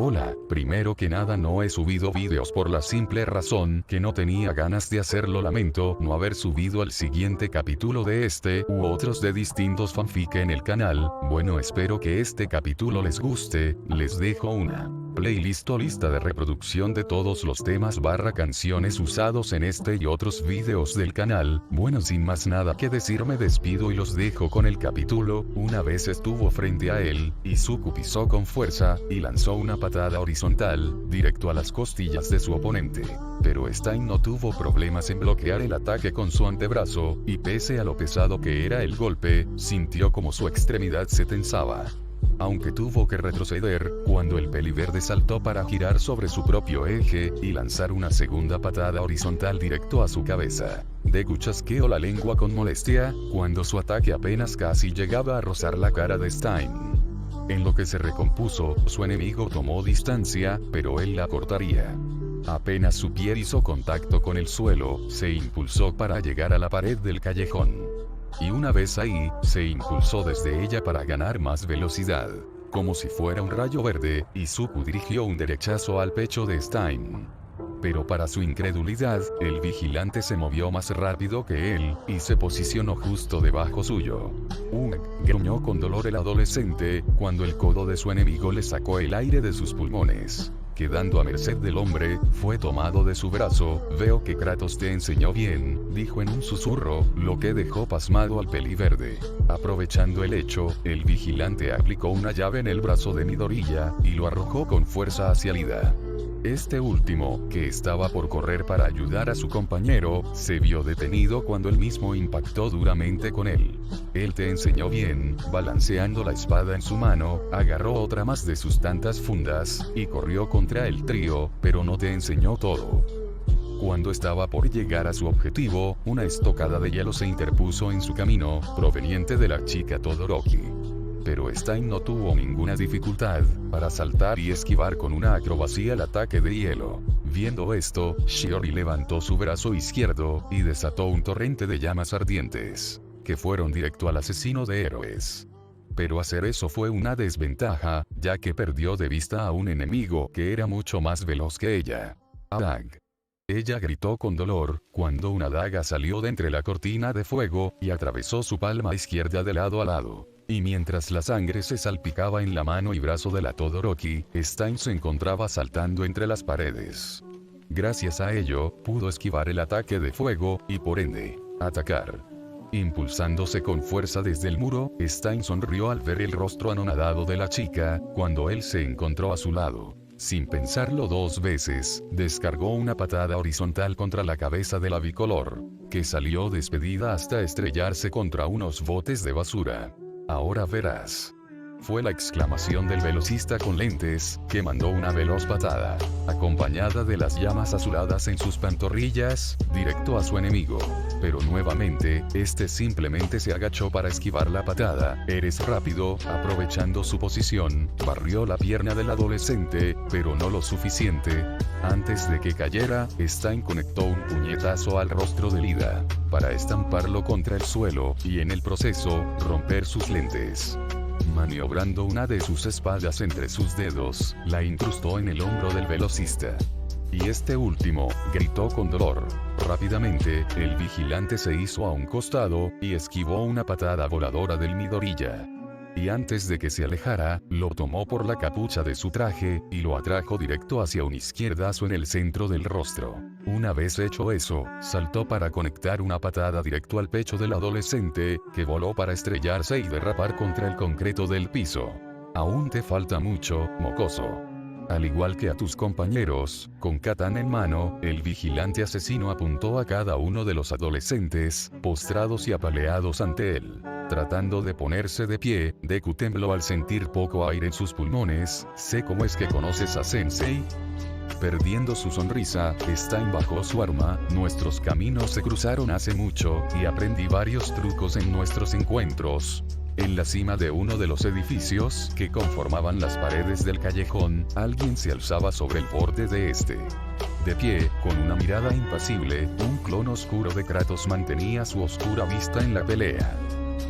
Hola, primero que nada no he subido vídeos por la simple razón que no tenía ganas de hacerlo. Lamento no haber subido el siguiente capítulo de este u otros de distintos fanfic en el canal. Bueno, espero que este capítulo les guste. Les dejo una playlist o lista de reproducción de todos los temas / canciones usados en este y otros videos del canal. Bueno, sin más nada que decir, me despido y los dejo con el capítulo. Una vez estuvo frente a él, Izuku pisó con fuerza y lanzó una patada horizontal directo a las costillas de su oponente. Pero Stein no tuvo problemas en bloquear el ataque con su antebrazo, y pese a lo pesado que era el golpe, sintió como su extremidad se tensaba. Aunque tuvo que retroceder, cuando el peliverde saltó para girar sobre su propio eje, y lanzar una segunda patada horizontal directo a su cabeza. Deku chasqueó la lengua con molestia, cuando su ataque apenas casi llegaba a rozar la cara de Stein. En lo que se recompuso, su enemigo tomó distancia, pero él la cortaría. Apenas su pie hizo contacto con el suelo, se impulsó para llegar a la pared del callejón. Y una vez ahí, se impulsó desde ella para ganar más velocidad. Como si fuera un rayo verde, Izuku dirigió un derechazo al pecho de Stein. Pero para su incredulidad, el vigilante se movió más rápido que él, y se posicionó justo debajo suyo. Gruñó con dolor el adolescente, cuando el codo de su enemigo le sacó el aire de sus pulmones. Quedando a merced del hombre, fue tomado de su brazo. Veo que Kratos te enseñó bien, dijo en un susurro, lo que dejó pasmado al peliverde. Aprovechando el hecho, el vigilante aplicó una llave en el brazo de Midoriya, y lo arrojó con fuerza hacia Lida. Este último, que estaba por correr para ayudar a su compañero, se vio detenido cuando él mismo impactó duramente con él. Él te enseñó bien, balanceando la espada en su mano, agarró otra más de sus tantas fundas, y corrió contra el trío, pero no te enseñó todo. Cuando estaba por llegar a su objetivo, una estocada de hielo se interpuso en su camino, proveniente de la chica Todoroki. Pero Stein no tuvo ninguna dificultad para saltar y esquivar con una acrobacia el ataque de hielo. Viendo esto, Shiori levantó su brazo izquierdo y desató un torrente de llamas ardientes, que fueron directo al asesino de héroes. Pero hacer eso fue una desventaja, ya que perdió de vista a un enemigo que era mucho más veloz que ella. Adag. Ella gritó con dolor, cuando una daga salió de entre la cortina de fuego, y atravesó su palma izquierda de lado a lado. Y mientras la sangre se salpicaba en la mano y brazo de la Todoroki, Stein se encontraba saltando entre las paredes. Gracias a ello, pudo esquivar el ataque de fuego, y por ende, atacar. Impulsándose con fuerza desde el muro, Stein sonrió al ver el rostro anonadado de la chica, cuando él se encontró a su lado. Sin pensarlo dos veces, descargó una patada horizontal contra la cabeza de la bicolor, que salió despedida hasta estrellarse contra unos botes de basura. Ahora verás. Fue la exclamación del velocista con lentes, que mandó una veloz patada, acompañada de las llamas azuladas en sus pantorrillas, directo a su enemigo. Pero nuevamente, este simplemente se agachó para esquivar la patada. Eres rápido, aprovechando su posición, barrió la pierna del adolescente, pero no lo suficiente. Antes de que cayera, Stein conectó un puñetazo al rostro de Lida, para estamparlo contra el suelo, y en el proceso, romper sus lentes. Maniobrando una de sus espadas entre sus dedos, la incrustó en el hombro del velocista. Y este último, gritó con dolor. Rápidamente, el vigilante se hizo a un costado, y esquivó una patada voladora del Midoriya. Y antes de que se alejara, lo tomó por la capucha de su traje, y lo atrajo directo hacia un izquierdazo en el centro del rostro. Una vez hecho eso, saltó para conectar una patada directo al pecho del adolescente, que voló para estrellarse y derrapar contra el concreto del piso. Aún te falta mucho, mocoso. Al igual que a tus compañeros, con katana en mano, el vigilante asesino apuntó a cada uno de los adolescentes, postrados y apaleados ante él. Tratando de ponerse de pie, Deku tembló al sentir poco aire en sus pulmones. ¿Sé cómo es que conoces a Sensei? Perdiendo su sonrisa, Stein bajó su arma. Nuestros caminos se cruzaron hace mucho, y aprendí varios trucos en nuestros encuentros. En la cima de uno de los edificios que conformaban las paredes del callejón, alguien se alzaba sobre el borde de este. De pie, con una mirada impasible, un clon oscuro de Kratos mantenía su oscura vista en la pelea.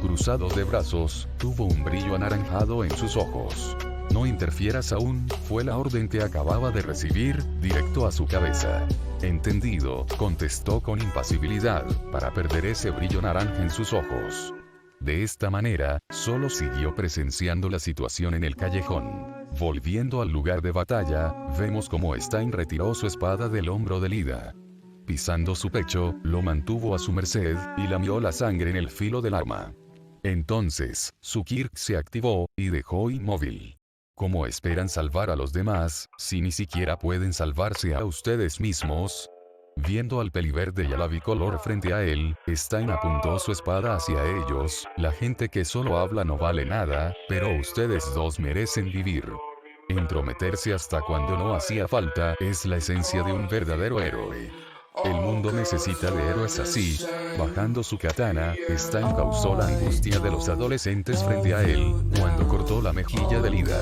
Cruzado de brazos, tuvo un brillo anaranjado en sus ojos. No interfieras aún, fue la orden que acababa de recibir, directo a su cabeza. Entendido, contestó con impasibilidad, para perder ese brillo naranja en sus ojos. De esta manera, solo siguió presenciando la situación en el callejón. Volviendo al lugar de batalla, vemos cómo Stein retiró su espada del hombro de Lida. Pisando su pecho, lo mantuvo a su merced, y lamió la sangre en el filo del arma. Entonces, su Kirk se activó, y dejó inmóvil. ¿Cómo esperan salvar a los demás, si ni siquiera pueden salvarse a ustedes mismos? Viendo al peliverde y a la bicolor frente a él, Stein apuntó su espada hacia ellos. La gente que solo habla no vale nada, pero ustedes dos merecen vivir. Entrometerse hasta cuando no hacía falta es la esencia de un verdadero héroe. El mundo necesita de héroes así. Bajando su katana, Stein causó la angustia de los adolescentes frente a él, cuando cortó la mejilla de Lida.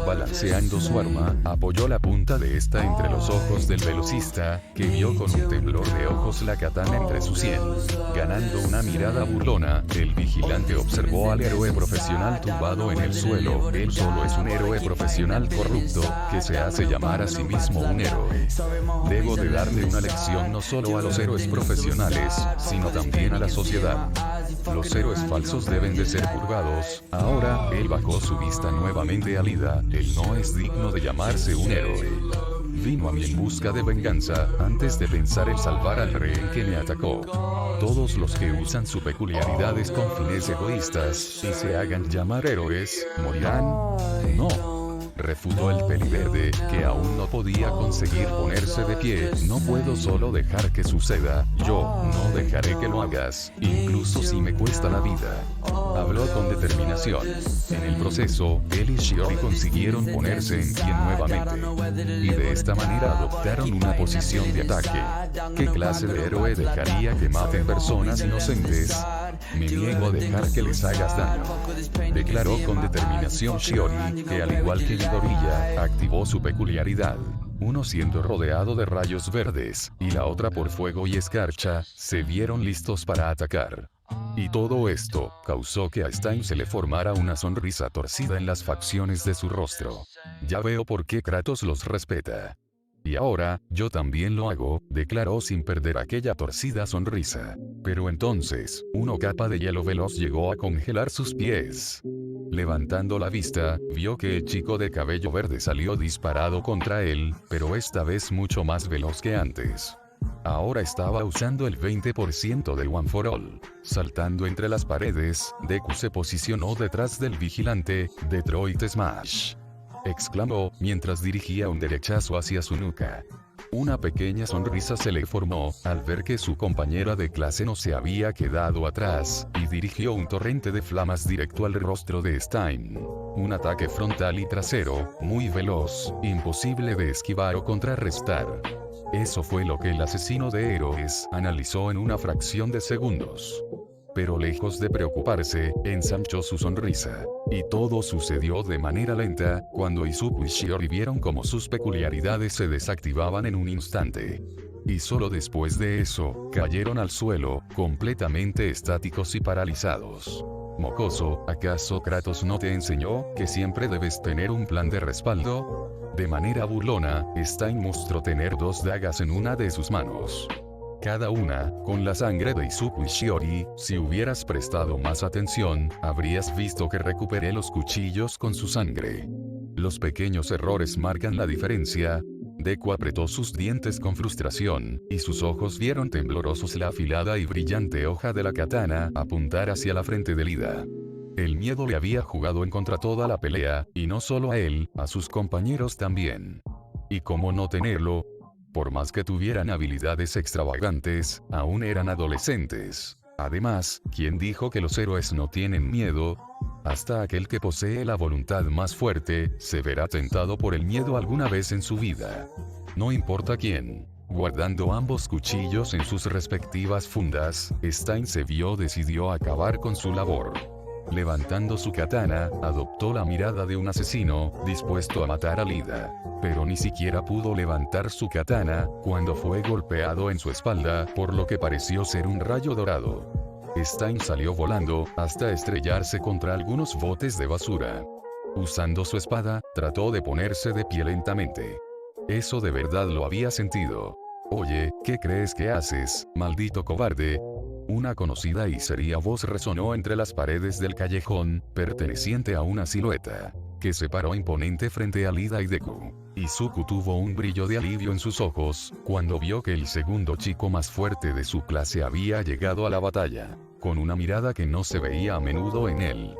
Balanceando su arma, apoyó la punta de esta entre los ojos del velocista, que vio con un temblor de ojos la katana entre sus sien. Ganando una mirada burlona, el vigilante observó al héroe profesional tumbado en el suelo. Él solo es un héroe profesional corrupto, que se hace llamar a sí mismo un héroe. Debo de darle una lección no solo a los héroes profesionales, sino también a la sociedad. Los héroes falsos deben de ser purgados. Ahora, él bajó su vista nuevamente a Lida. Él no es digno de llamarse un héroe. Vino a mí en busca de venganza, antes de pensar en salvar al rehén que me atacó. Todos los que usan sus peculiaridades con fines egoístas, y se hagan llamar héroes, morirán. No. Refutó el peliverde, que aún no podía conseguir ponerse de pie. No puedo solo dejar que suceda, yo no dejaré que lo hagas, incluso si me cuesta la vida. Habló con determinación. En el proceso, él y Shiori consiguieron ponerse en pie nuevamente. Y de esta manera adoptaron una posición de ataque. ¿Qué clase de héroe dejaría que maten personas inocentes? Me niego a dejar que les hagas daño. Declaró con determinación Shiori, que al igual que Midoriya, activó su peculiaridad. Uno siendo rodeado de rayos verdes, y la otra por fuego y escarcha, se vieron listos para atacar. Y todo esto causó que a Stein se le formara una sonrisa torcida en las facciones de su rostro. Ya veo por qué Kratos los respeta. Y ahora, yo también lo hago, declaró sin perder aquella torcida sonrisa. Pero entonces, una capa de hielo veloz llegó a congelar sus pies. Levantando la vista, vio que el chico de cabello verde salió disparado contra él, pero esta vez mucho más veloz que antes. Ahora estaba usando el 20% del One for All. Saltando entre las paredes, Deku se posicionó detrás del vigilante, Detroit Smash. Exclamó, mientras dirigía un derechazo hacia su nuca. Una pequeña sonrisa se le formó, al ver que su compañera de clase no se había quedado atrás, y dirigió un torrente de flamas directo al rostro de Stein. Un ataque frontal y trasero, muy veloz, imposible de esquivar o contrarrestar. Eso fue lo que el asesino de héroes analizó en una fracción de segundos. Pero lejos de preocuparse, ensanchó su sonrisa. Y todo sucedió de manera lenta, cuando Izuku y Shiori vieron cómo sus peculiaridades se desactivaban en un instante. Y solo después de eso, cayeron al suelo, completamente estáticos y paralizados. Mocoso, ¿acaso Kratos no te enseñó que siempre debes tener un plan de respaldo? De manera burlona, Stein mostró tener dos dagas en una de sus manos. Cada una, con la sangre de Izuku y Shiori. Si hubieras prestado más atención, habrías visto que recuperé los cuchillos con su sangre. Los pequeños errores marcan la diferencia. Deku apretó sus dientes con frustración, y sus ojos vieron temblorosos la afilada y brillante hoja de la katana apuntar hacia la frente de Lida. El miedo le había jugado en contra toda la pelea, y no solo a él, a sus compañeros también. ¿Y cómo no tenerlo? Por más que tuvieran habilidades extravagantes, aún eran adolescentes. Además, ¿quién dijo que los héroes no tienen miedo? Hasta aquel que posee la voluntad más fuerte, se verá tentado por el miedo alguna vez en su vida. No importa quién. Guardando ambos cuchillos en sus respectivas fundas, Stein se decidió acabar con su labor. Levantando su katana, adoptó la mirada de un asesino, dispuesto a matar a Lida. Pero ni siquiera pudo levantar su katana, cuando fue golpeado en su espalda, por lo que pareció ser un rayo dorado. Stein salió volando, hasta estrellarse contra algunos botes de basura. Usando su espada, trató de ponerse de pie lentamente. Eso de verdad lo había sentido. Oye, ¿qué crees que haces, maldito cobarde? Una conocida y seria voz resonó entre las paredes del callejón, perteneciente a una silueta que se paró imponente frente a Lida y Deku. Izuku tuvo un brillo de alivio en sus ojos, cuando vio que el segundo chico más fuerte de su clase había llegado a la batalla, con una mirada que no se veía a menudo en él.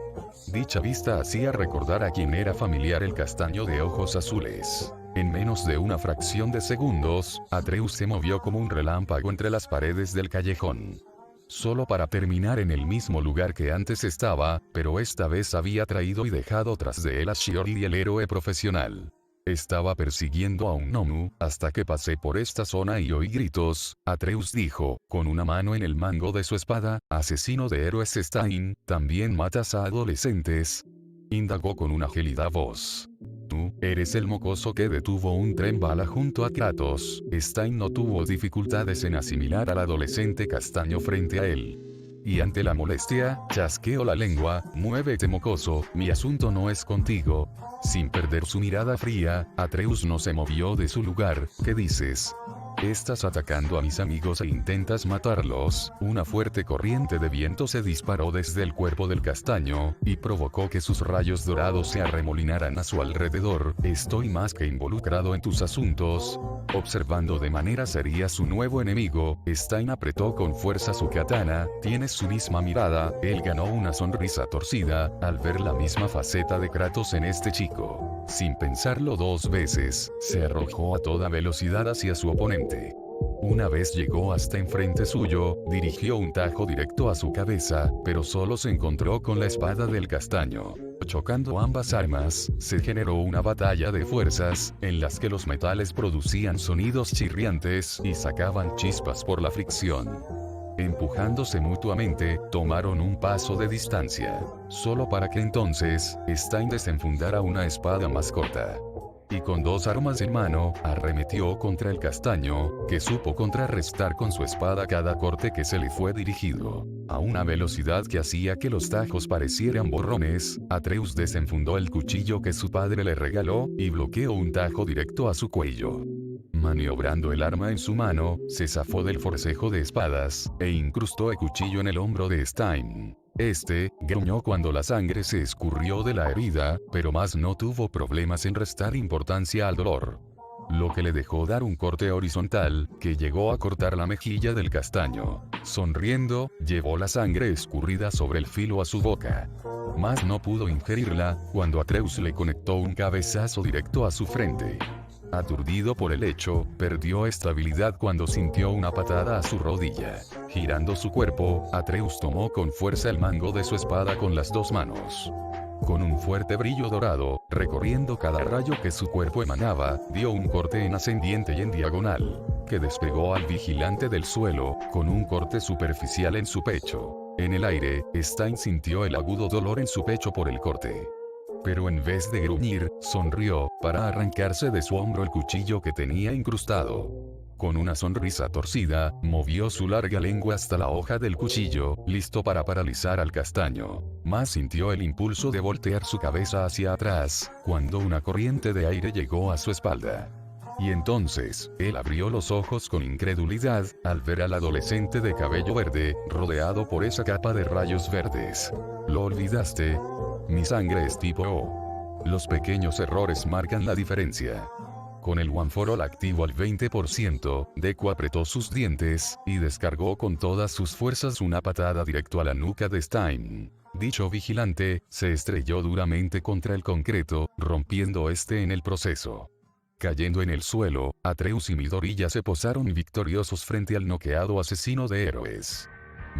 Dicha vista hacía recordar a quien era familiar el castaño de ojos azules. En menos de una fracción de segundos, Atreus se movió como un relámpago entre las paredes del callejón, solo para terminar en el mismo lugar que antes estaba, pero esta vez había traído y dejado tras de él a Shiori y el héroe profesional. Estaba persiguiendo a un Nomu, hasta que pasé por esta zona y oí gritos. Atreus dijo, con una mano en el mango de su espada, asesino de héroes Stein, ¿también matas a adolescentes? Indagó con una gélida voz. Tú, eres el mocoso que detuvo un tren bala junto a Kratos. Stein no tuvo dificultades en asimilar al adolescente castaño frente a él. Y ante la molestia, chasqueó la lengua. Muévete, mocoso, mi asunto no es contigo. Sin perder su mirada fría, Atreus no se movió de su lugar. ¿Qué dices? Estás atacando a mis amigos e intentas matarlos. Una fuerte corriente de viento se disparó desde el cuerpo del castaño, y provocó que sus rayos dorados se arremolinaran a su alrededor. Estoy más que involucrado en tus asuntos. Observando de manera seria su nuevo enemigo, Stein apretó con fuerza su katana. Tienes su misma mirada. Él ganó una sonrisa torcida, al ver la misma faceta de Kratos en este chico. Sin pensarlo dos veces, se arrojó a toda velocidad hacia su oponente. Una vez llegó hasta enfrente suyo, dirigió un tajo directo a su cabeza, pero solo se encontró con la espada del castaño. Chocando ambas armas, se generó una batalla de fuerzas, en las que los metales producían sonidos chirriantes y sacaban chispas por la fricción. Empujándose mutuamente, tomaron un paso de distancia, solo para que entonces, Stein desenfundara una espada más corta. Y con dos armas en mano, arremetió contra el castaño, que supo contrarrestar con su espada cada corte que se le fue dirigido. A una velocidad que hacía que los tajos parecieran borrones, Atreus desenfundó el cuchillo que su padre le regaló, y bloqueó un tajo directo a su cuello. Maniobrando el arma en su mano, se zafó del forcejo de espadas, e incrustó el cuchillo en el hombro de Stein. Este, gruñó cuando la sangre se escurrió de la herida, pero más no tuvo problemas en restar importancia al dolor, lo que le dejó dar un corte horizontal, que llegó a cortar la mejilla del castaño. Sonriendo, llevó la sangre escurrida sobre el filo a su boca. Mas no pudo ingerirla, cuando Atreus le conectó un cabezazo directo a su frente. Aturdido por el hecho, perdió estabilidad cuando sintió una patada a su rodilla. Girando su cuerpo, Atreus tomó con fuerza el mango de su espada con las dos manos. Con un fuerte brillo dorado, recorriendo cada rayo que su cuerpo emanaba, dio un corte en ascendiente y en diagonal, que despegó al vigilante del suelo, con un corte superficial en su pecho. En el aire, Stein sintió el agudo dolor en su pecho por el corte. Pero en vez de gruñir, sonrió, para arrancarse de su hombro el cuchillo que tenía incrustado. Con una sonrisa torcida, movió su larga lengua hasta la hoja del cuchillo, listo para paralizar al castaño. Mas sintió el impulso de voltear su cabeza hacia atrás, cuando una corriente de aire llegó a su espalda. Y entonces, él abrió los ojos con incredulidad, al ver al adolescente de cabello verde, rodeado por esa capa de rayos verdes. ¿Lo olvidaste? Mi sangre es tipo O. Los pequeños errores marcan la diferencia. Con el One for All activo al 20%, Deku apretó sus dientes, y descargó con todas sus fuerzas una patada directo a la nuca de Stein. Dicho vigilante, se estrelló duramente contra el concreto, rompiendo este en el proceso. Cayendo en el suelo, Atreus y Midoriya se posaron victoriosos frente al noqueado asesino de héroes.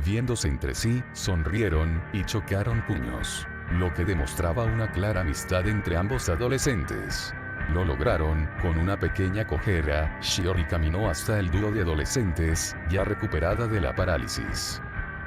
Viéndose entre sí, sonrieron, y chocaron puños, lo que demostraba una clara amistad entre ambos adolescentes. Lo lograron. Con una pequeña cojera, Shiori caminó hasta el dúo de adolescentes, ya recuperada de la parálisis,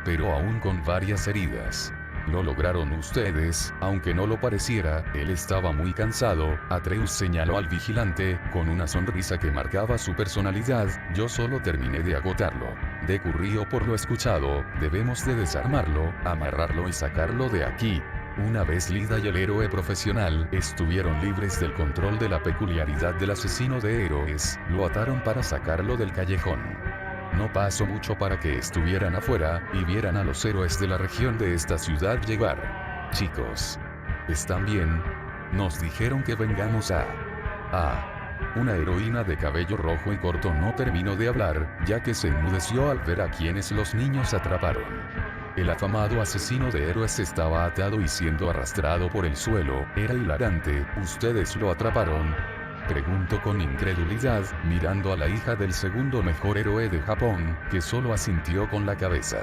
pero aún con varias heridas. Lo lograron ustedes, aunque no lo pareciera. Él estaba muy cansado. Atreus señaló al vigilante, con una sonrisa que marcaba su personalidad. Yo solo terminé de agotarlo. Deku rió por lo escuchado. Debemos de desarmarlo, amarrarlo y sacarlo de aquí. Una vez Lida y el héroe profesional estuvieron libres del control de la peculiaridad del asesino de héroes, lo ataron para sacarlo del callejón. No pasó mucho para que estuvieran afuera, y vieran a los héroes de la región de esta ciudad llegar. Chicos. ¿Están bien? Nos dijeron que vengamos a... Una heroína de cabello rojo y corto no terminó de hablar, ya que se enmudeció al ver a quienes los niños atraparon. El afamado asesino de héroes estaba atado y siendo arrastrado por el suelo. Era hilarante. ¿Ustedes lo atraparon?, preguntó con incredulidad, mirando a la hija del segundo mejor héroe de Japón, que solo asintió con la cabeza.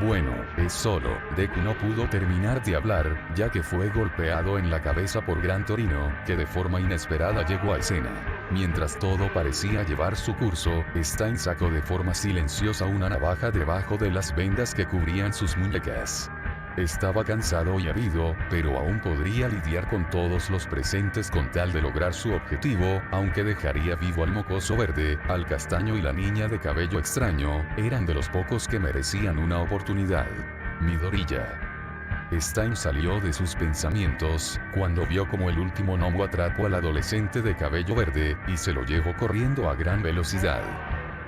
Bueno, es solo. Deku no pudo terminar de hablar, ya que fue golpeado en la cabeza por Gran Torino, que de forma inesperada llegó a escena. Mientras todo parecía llevar su curso, Stein sacó de forma silenciosa una navaja debajo de las vendas que cubrían sus muñecas. Estaba cansado y herido, pero aún podría lidiar con todos los presentes con tal de lograr su objetivo, aunque dejaría vivo al mocoso verde, al castaño y la niña de cabello extraño. Eran de los pocos que merecían una oportunidad. Midoriya. Stein salió de sus pensamientos, cuando vio como el último gnomo atrapó al adolescente de cabello verde, y se lo llevó corriendo a gran velocidad.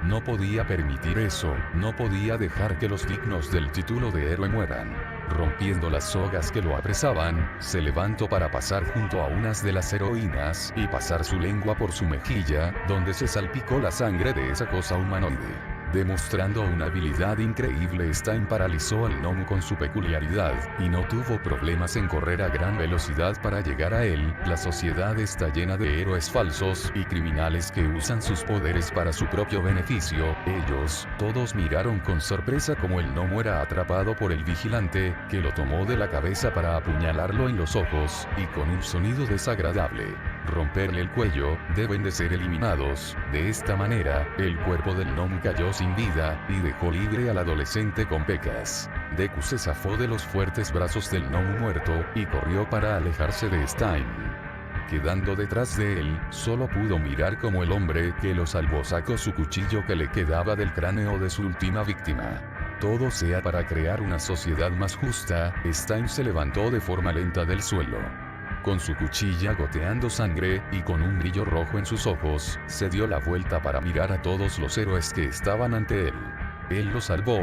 No podía permitir eso, no podía dejar que los dignos del título de héroe mueran. Rompiendo las sogas que lo apresaban, se levantó para pasar junto a unas de las heroínas y pasar su lengua por su mejilla, donde se salpicó la sangre de esa cosa humanoide. Demostrando una habilidad increíble, Stein paralizó al gnomo con su peculiaridad, y no tuvo problemas en correr a gran velocidad para llegar a él. La sociedad está llena de héroes falsos y criminales que usan sus poderes para su propio beneficio. Ellos, todos miraron con sorpresa como el gnomo era atrapado por el vigilante, que lo tomó de la cabeza para apuñalarlo en los ojos, y con un sonido desagradable, romperle el cuello. Deben de ser eliminados. De esta manera, el cuerpo del gnomo cayó sin vida, y dejó libre al adolescente con pecas. Deku se zafó de los fuertes brazos del gnomo muerto, y corrió para alejarse de Stein. Quedando detrás de él, solo pudo mirar como el hombre que lo salvó sacó su cuchillo que le quedaba del cráneo de su última víctima. Todo sea para crear una sociedad más justa. Stein se levantó de forma lenta del suelo. Con su cuchilla goteando sangre, y con un brillo rojo en sus ojos, se dio la vuelta para mirar a todos los héroes que estaban ante él. ¿Él lo salvó?,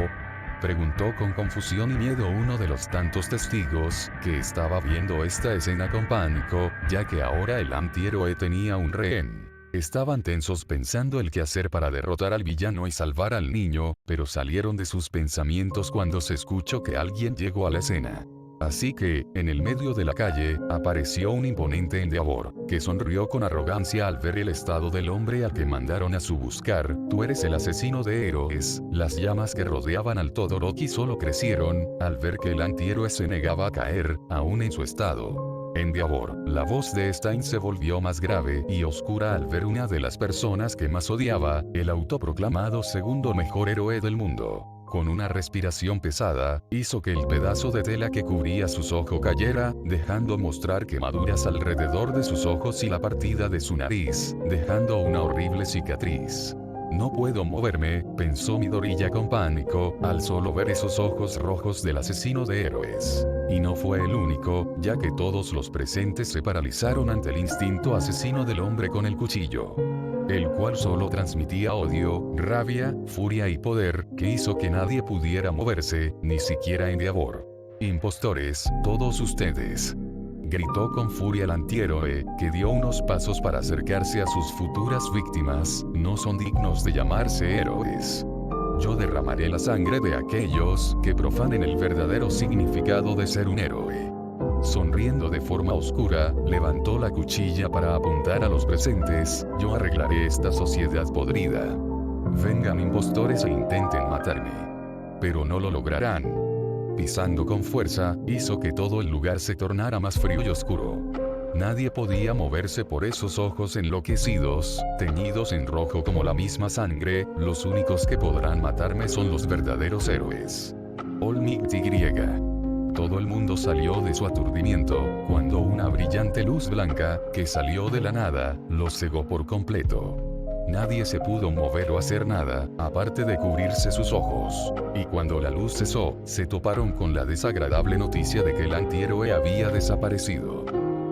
preguntó con confusión y miedo uno de los tantos testigos, que estaba viendo esta escena con pánico, ya que ahora el antihéroe tenía un rehén. Estaban tensos pensando el qué hacer para derrotar al villano y salvar al niño, pero salieron de sus pensamientos cuando se escuchó que alguien llegó a la escena. Así que, en el medio de la calle, apareció un imponente Endeavor, que sonrió con arrogancia al ver el estado del hombre al que mandaron a su buscar. Tú eres el asesino de héroes. Las llamas que rodeaban al Todoroki solo crecieron, al ver que el antihéroe se negaba a caer, aún en su estado. Endeavor. La voz de Stein se volvió más grave y oscura al ver una de las personas que más odiaba, el autoproclamado segundo mejor héroe del mundo. Con una respiración pesada, hizo que el pedazo de tela que cubría sus ojos cayera, dejando mostrar quemaduras alrededor de sus ojos y la partida de su nariz, dejando una horrible cicatriz. No puedo moverme, pensó Midoriya con pánico, al solo ver esos ojos rojos del asesino de héroes. Y no fue el único, ya que todos los presentes se paralizaron ante el instinto asesino del hombre con el cuchillo, el cual solo transmitía odio, rabia, furia y poder, que hizo que nadie pudiera moverse, ni siquiera Endeavor. Impostores, todos ustedes, gritó con furia el antihéroe, que dio unos pasos para acercarse a sus futuras víctimas. No son dignos de llamarse héroes. Yo derramaré la sangre de aquellos que profanen el verdadero significado de ser un héroe. Sonriendo de forma oscura, levantó la cuchilla para apuntar a los presentes. Yo arreglaré esta sociedad podrida. Vengan impostores e intenten matarme, pero no lo lograrán. Pisando con fuerza, hizo que todo el lugar se tornara más frío y oscuro. Nadie podía moverse por esos ojos enloquecidos, teñidos en rojo como la misma sangre. Los únicos que podrán matarme son los verdaderos héroes. Olmec Y. Todo el mundo salió de su aturdimiento, cuando una brillante luz blanca, que salió de la nada, los cegó por completo. Nadie se pudo mover o hacer nada, aparte de cubrirse sus ojos. Y cuando la luz cesó, se toparon con la desagradable noticia de que el antihéroe había desaparecido.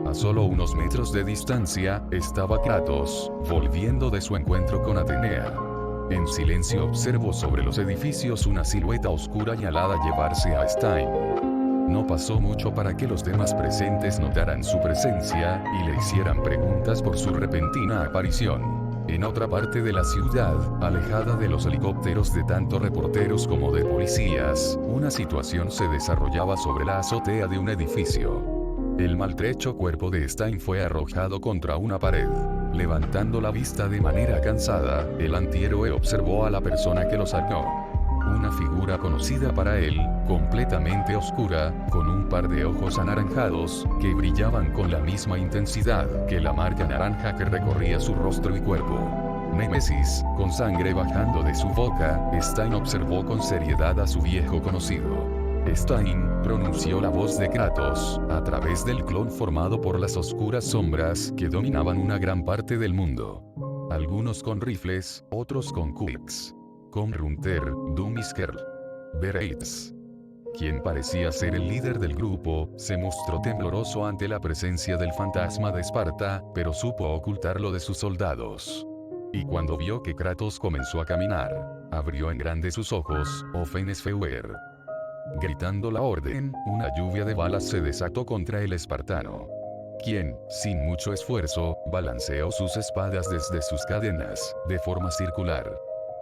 A solo unos metros de distancia, estaba Kratos, volviendo de su encuentro con Atenea. En silencio observó sobre los edificios una silueta oscura y alada llevarse a Stein. No pasó mucho para que los demás presentes notaran su presencia, y le hicieran preguntas por su repentina aparición. En otra parte de la ciudad, alejada de los helicópteros de tanto reporteros como de policías, una situación se desarrollaba sobre la azotea de un edificio. El maltrecho cuerpo de Stein fue arrojado contra una pared. Levantando la vista de manera cansada, el antihéroe observó a la persona que lo sacó. Una figura conocida para él, completamente oscura, con un par de ojos anaranjados, que brillaban con la misma intensidad que la marca naranja que recorría su rostro y cuerpo. Némesis, con sangre bajando de su boca, Stein observó con seriedad a su viejo conocido. Stein pronunció la voz de Kratos, a través del clon formado por las oscuras sombras que dominaban una gran parte del mundo. Algunos con rifles, otros con quicks. Con Runter, Dumisker, Bereits, quien parecía ser el líder del grupo, se mostró tembloroso ante la presencia del fantasma de Esparta, pero supo ocultarlo de sus soldados. Y cuando vio que Kratos comenzó a caminar, abrió en grande sus ojos, Ofenesfeuer. Gritando la orden, una lluvia de balas se desató contra el espartano, quien, sin mucho esfuerzo, balanceó sus espadas desde sus cadenas, de forma circular.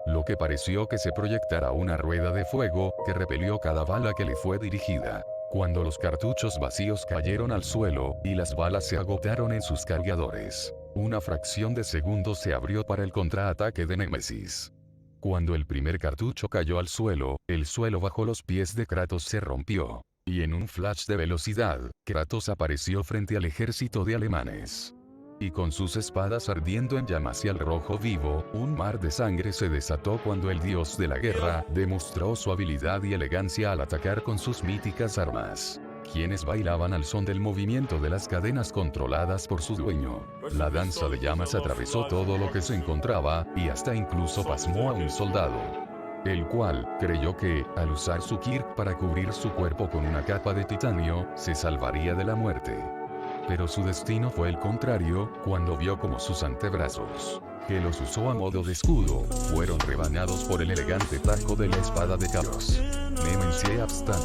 Lo que pareció que se proyectara una rueda de fuego, que repelió cada bala que le fue dirigida. Cuando los cartuchos vacíos cayeron al suelo, y las balas se agotaron en sus cargadores, una fracción de segundo se abrió para el contraataque de Némesis. Cuando el primer cartucho cayó al suelo, el suelo bajo los pies de Kratos se rompió. Y en un flash de velocidad, Kratos apareció frente al ejército de alemanes. Y con sus espadas ardiendo en llamas y al rojo vivo, un mar de sangre se desató cuando el dios de la guerra demostró su habilidad y elegancia al atacar con sus míticas armas, quienes bailaban al son del movimiento de las cadenas controladas por su dueño. La danza de llamas atravesó todo lo que se encontraba, y hasta incluso pasmó a un soldado, el cual creyó que, al usar su Kirk para cubrir su cuerpo con una capa de titanio, se salvaría de la muerte. Pero su destino fue el contrario, cuando vio como sus antebrazos, que los usó a modo de escudo, fueron rebanados por el elegante tajo de la espada de Kratos. Nemensie Abstan.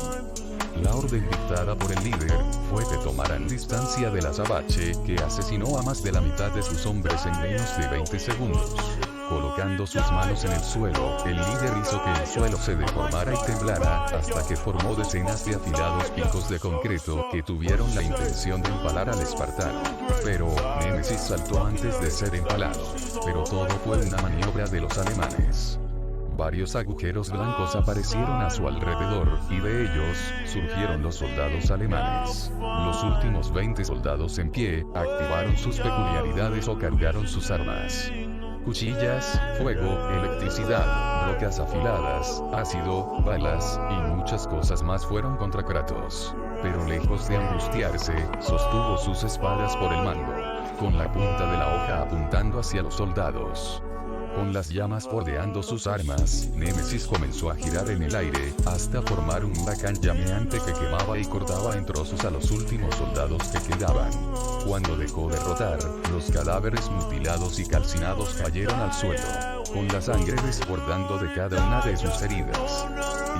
La orden dictada por el líder fue que tomaran distancia del azabache, que asesinó a más de la mitad de sus hombres en menos de 20 segundos. Colocando sus manos en el suelo, el líder hizo que el suelo se deformara y temblara, hasta que formó decenas de afilados picos de concreto que tuvieron la intención de empalar al espartano. Pero, Némesis saltó antes de ser empalado. Pero todo fue una maniobra de los alemanes. Varios agujeros blancos aparecieron a su alrededor, y de ellos, surgieron los soldados alemanes. Los últimos 20 soldados en pie, activaron sus peculiaridades o cargaron sus armas. Cuchillas, fuego, electricidad, rocas afiladas, ácido, balas, y muchas cosas más fueron contra Kratos. Pero lejos de angustiarse, sostuvo sus espadas por el mango, con la punta de la hoja apuntando hacia los soldados. Con las llamas bordeando sus armas, Némesis comenzó a girar en el aire, hasta formar un huracán llameante que quemaba y cortaba en trozos a los últimos soldados que quedaban. Cuando dejó de rotar, los cadáveres mutilados y calcinados cayeron al suelo, con la sangre desbordando de cada una de sus heridas.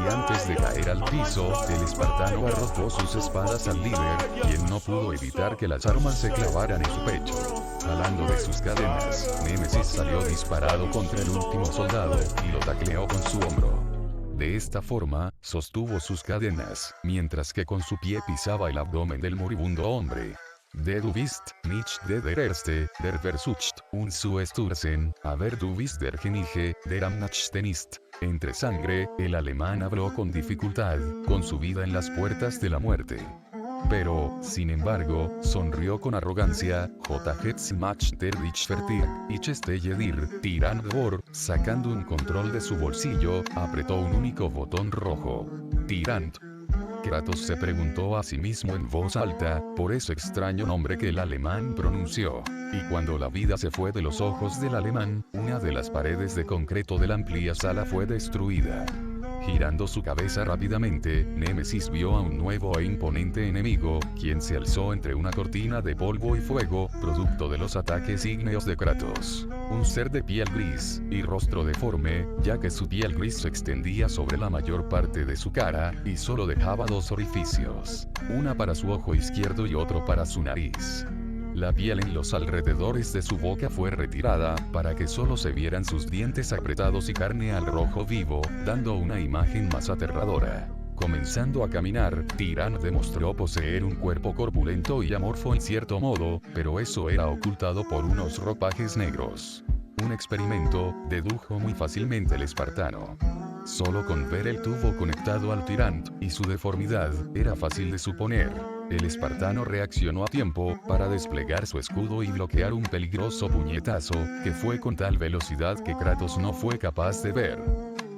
Y antes de caer al piso, el espartano arrojó sus espadas al líder, quien no pudo evitar que las armas se clavaran en su pecho. Jalando de sus cadenas, Némesis salió disparado contra el último soldado, y lo tacleó con su hombro. De esta forma, sostuvo sus cadenas, mientras que con su pie pisaba el abdomen del moribundo hombre. De du bist nicht der Erste, der versucht, und zu stürzen, aber du bist der Genige, der am nächsten ist. Entre sangre, el alemán habló con dificultad, con su vida en las puertas de la muerte. Pero, sin embargo, sonrió con arrogancia. J. Mach der dich fertig, ich stelle dir, Tirant vor, sacando un control de su bolsillo, apretó un único botón rojo. Tirant. Kratos se preguntó a sí mismo en voz alta, por ese extraño nombre que el alemán pronunció. Y cuando la vida se fue de los ojos del alemán, una de las paredes de concreto de la amplia sala fue destruida. Girando su cabeza rápidamente, Némesis vio a un nuevo e imponente enemigo, quien se alzó entre una cortina de polvo y fuego, producto de los ataques ígneos de Kratos. Un ser de piel gris, y rostro deforme, ya que su piel gris se extendía sobre la mayor parte de su cara, y solo dejaba dos orificios. Una para su ojo izquierdo y otro para su nariz. La piel en los alrededores de su boca fue retirada, para que solo se vieran sus dientes apretados y carne al rojo vivo, dando una imagen más aterradora. Comenzando a caminar, Tyrant demostró poseer un cuerpo corpulento y amorfo en cierto modo, pero eso era ocultado por unos ropajes negros. Un experimento, dedujo muy fácilmente el espartano. Solo con ver el tubo conectado al Tyrant, y su deformidad, era fácil de suponer. El espartano reaccionó a tiempo, para desplegar su escudo y bloquear un peligroso puñetazo, que fue con tal velocidad que Kratos no fue capaz de ver.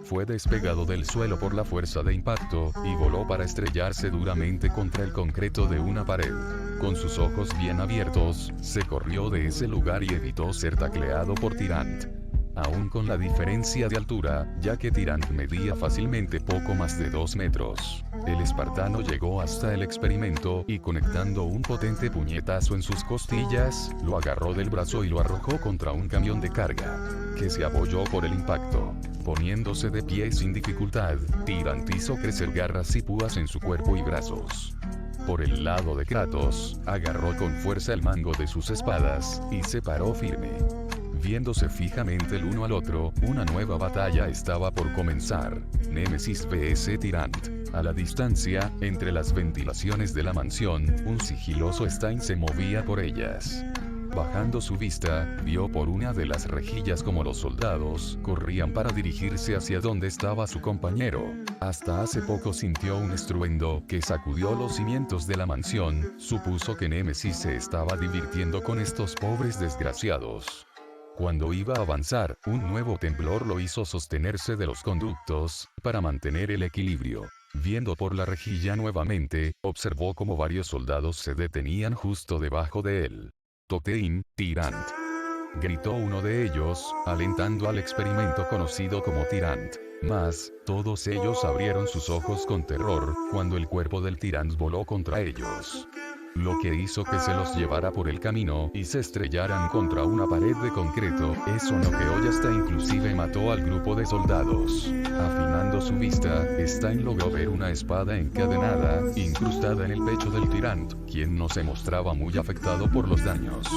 Fue despegado del suelo por la fuerza de impacto, y voló para estrellarse duramente contra el concreto de una pared. Con sus ojos bien abiertos, se corrió de ese lugar y evitó ser tacleado por Tyrant. Aún con la diferencia de altura, ya que Tyrant medía fácilmente poco más de 2 metros. El espartano llegó hasta el experimento y conectando un potente puñetazo en sus costillas, lo agarró del brazo y lo arrojó contra un camión de carga, que se abolló por el impacto. Poniéndose de pie sin dificultad, Tyrant hizo crecer garras y púas en su cuerpo y brazos. Por el lado de Kratos, agarró con fuerza el mango de sus espadas, y se paró firme. Viéndose fijamente el uno al otro, una nueva batalla estaba por comenzar. Némesis vs Tyrant. A la distancia, entre las ventilaciones de la mansión, un sigiloso Stein se movía por ellas. Bajando su vista, vio por una de las rejillas como los soldados corrían para dirigirse hacia donde estaba su compañero. Hasta hace poco sintió un estruendo que sacudió los cimientos de la mansión, supuso que Némesis se estaba divirtiendo con estos pobres desgraciados. Cuando iba a avanzar, un nuevo temblor lo hizo sostenerse de los conductos, para mantener el equilibrio. Viendo por la rejilla nuevamente, observó cómo varios soldados se detenían justo debajo de él. «Totein, Tyrant», gritó uno de ellos, alentando al experimento conocido como Tyrant. Mas, todos ellos abrieron sus ojos con terror, cuando el cuerpo del Tyrant voló contra ellos. Lo que hizo que se los llevara por el camino y se estrellaran contra una pared de concreto, eso noqueó y hasta inclusive mató al grupo de soldados. Afinando su vista, Stein logró ver una espada encadenada, incrustada en el pecho del Tyrant, quien no se mostraba muy afectado por los daños.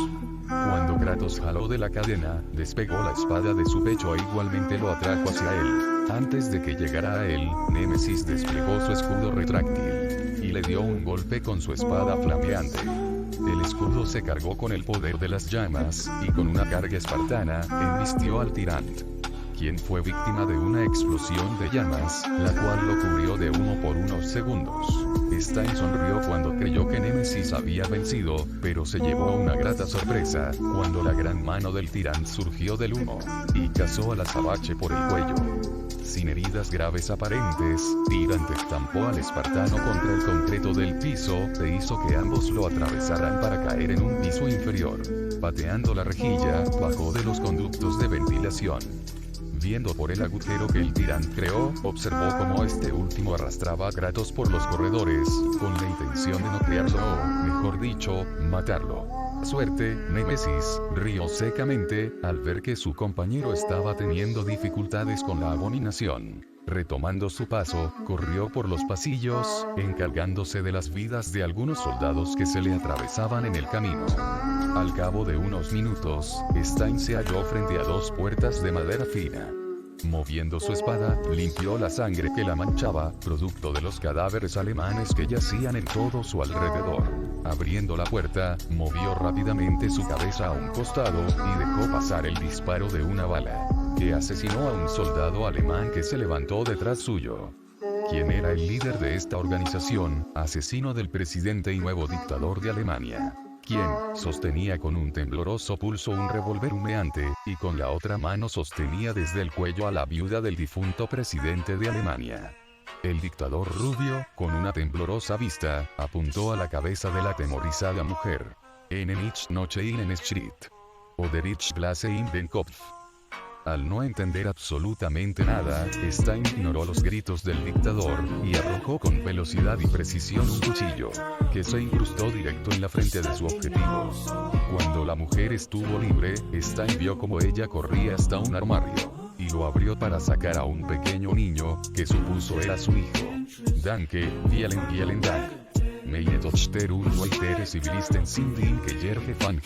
Cuando Kratos jaló de la cadena, despegó la espada de su pecho e igualmente lo atrajo hacia él. Antes de que llegara a él, Némesis desplegó su escudo retráctil, y le dio un golpe con su espada flameante. El escudo se cargó con el poder de las llamas, y con una carga espartana, embistió al Tyrant, quien fue víctima de una explosión de llamas, la cual lo cubrió de humo por unos segundos. Stein sonrió cuando creyó que Némesis había vencido, pero se llevó una grata sorpresa, cuando la gran mano del Tyrant surgió del humo, y cazó al azabache por el cuello. Sin heridas graves aparentes, Tyrant estampó al espartano contra el concreto del piso, e hizo que ambos lo atravesaran para caer en un piso inferior. Pateando la rejilla, bajó de los conductos de ventilación. Viendo por el agujero que el Tyrant creó, observó cómo este último arrastraba a Kratos por los corredores, con la intención de noquearlo o, mejor dicho, matarlo. Suerte, Némesis, rió secamente, al ver que su compañero estaba teniendo dificultades con la abominación. Retomando su paso, corrió por los pasillos, encargándose de las vidas de algunos soldados que se le atravesaban en el camino. Al cabo de unos minutos, Stein se halló frente a dos puertas de madera fina. Moviendo su espada, limpió la sangre que la manchaba, producto de los cadáveres alemanes que yacían en todo su alrededor. Abriendo la puerta, movió rápidamente su cabeza a un costado, y dejó pasar el disparo de una bala, que asesinó a un soldado alemán que se levantó detrás suyo. Quien era el líder de esta organización, asesino del presidente y nuevo dictador de Alemania, quien sostenía con un tembloroso pulso un revólver humeante, y con la otra mano sostenía desde el cuello a la viuda del difunto presidente de Alemania. El dictador rubio, con una temblorosa vista, apuntó a la cabeza de la atemorizada mujer. En ich noche in en Street. Oder ich blase in den Kopf. Al no entender absolutamente nada, Stein ignoró los gritos del dictador, y arrojó con velocidad y precisión un cuchillo, que se incrustó directo en la frente de su objetivo. Cuando la mujer estuvo libre, Stein vio como ella corría hasta un armario, y lo abrió para sacar a un pequeño niño, que supuso era su hijo. Danke, vielen Dank. Meine Tochter und weitere Zivilisten sind in Keller gefangen.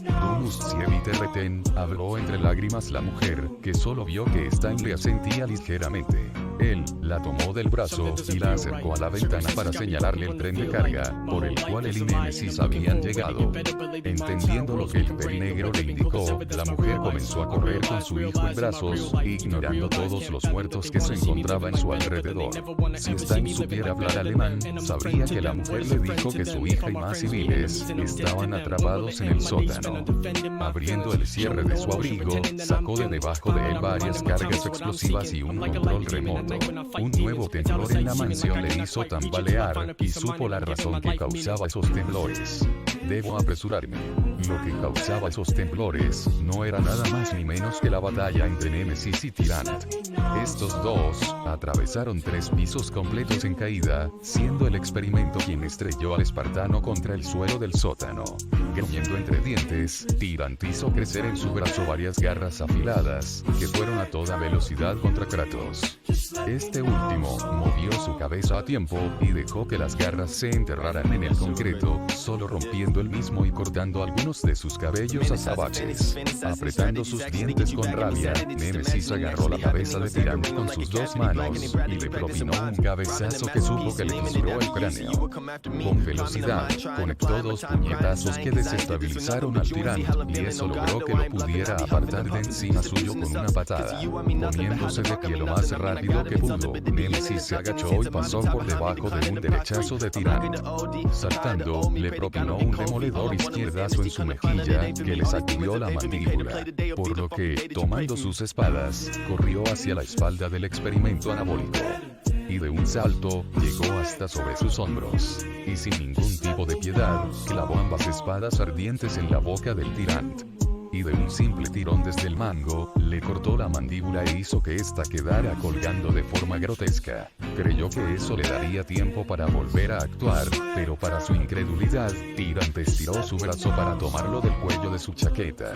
Du musst sie bitte retten, habló entre lágrimas la mujer, que solo vio que Stein le asentía ligeramente. Él la tomó del brazo y la acercó a la ventana para señalarle el tren de carga, por el cual él y Némesis habían llegado. Entendiendo lo que el pelinegro le indicó, la mujer comenzó a correr con su hijo en brazos, ignorando todos los muertos que se encontraban a su alrededor. Si Stein supiera hablar alemán, sabría que la mujer le dijo que su hija y más civiles estaban atrapados en el sótano. Abriendo el cierre de su abrigo, sacó de debajo de él varias cargas explosivas y un control remoto. Un nuevo temblor en la mansión le hizo tambalear, y supo la razón que causaba esos temblores. Debo apresurarme. Lo que causaba esos temblores no era nada más ni menos que la batalla entre Némesis y Tyrant. Estos dos atravesaron 3 pisos completos en caída, siendo el experimento quien estrelló al espartano contra el suelo del sótano. Gruñendo entre dientes, Tyrant hizo crecer en su brazo varias garras afiladas, que fueron a toda velocidad contra Kratos. Este último movió su cabeza a tiempo, y dejó que las garras se enterraran en el concreto, solo rompiendo el mismo y cortando algunos de sus cabellos azabaches. Apretando sus dientes con rabia, Némesis agarró la cabeza de Tyrant con sus 2 manos, y le propinó un cabezazo que supo que le fisuró el cráneo. Con velocidad, conectó 2 puñetazos que desestabilizaron al Tyrant, y eso logró que lo pudiera apartar de encima suyo con una patada. Poniéndose de pie lo más rápido que pudo, Némesis se agachó y pasó por debajo de un derechazo de Tyrant. Saltando, le propinó un demoledor izquierdazo en su mejilla, que le sacudió la mandíbula. Por lo que, tomando sus espadas, corrió hacia la espalda del experimento anabólico. Y de un salto, llegó hasta sobre sus hombros. Y sin ningún tipo de piedad, clavó ambas espadas ardientes en la boca del Tyrant. Y de un simple tirón desde el mango, le cortó la mandíbula e hizo que ésta quedara colgando de forma grotesca. Creyó que eso le daría tiempo para volver a actuar, pero para su incredulidad, Tyrant estiró su brazo para tomarlo del cuello de su chaqueta.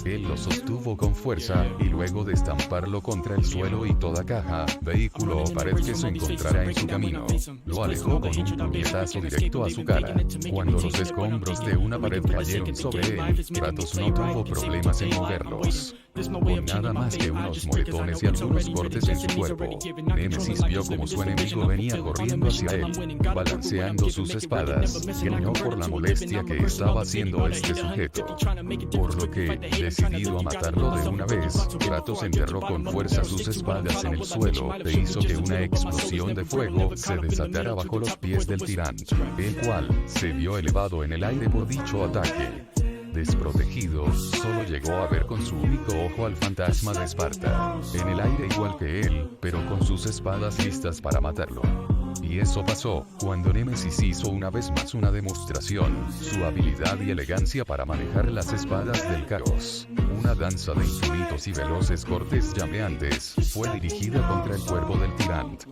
Él lo sostuvo con fuerza, y luego de estamparlo contra el suelo y toda caja, vehículo o pared que se encontrara en su camino, lo alejó con un puñetazo directo a su cara. Cuando los escombros de una pared cayeron sobre él, Kratos no tuvo problemas en moverlos. Con nada más que unos moretones y algunos cortes en su cuerpo, Némesis vio como su enemigo venía corriendo hacia él, balanceando sus espadas, gruñó por la molestia que estaba haciendo este sujeto. Por lo que, decidido a matarlo de una vez, Kratos enterró con fuerza sus espadas en el suelo, e hizo que una explosión de fuego se desatara bajo los pies del Tyrant, el cual se vio elevado en el aire por dicho ataque. Desprotegido, solo llegó a ver con su único ojo al fantasma de Esparta, en el aire igual que él, pero con sus espadas listas para matarlo. Y eso pasó, cuando Némesis hizo una vez más una demostración, su habilidad y elegancia para manejar las espadas del caos. Una danza de infinitos y veloces cortes llameantes, fue dirigida contra el cuerpo del Tyrant,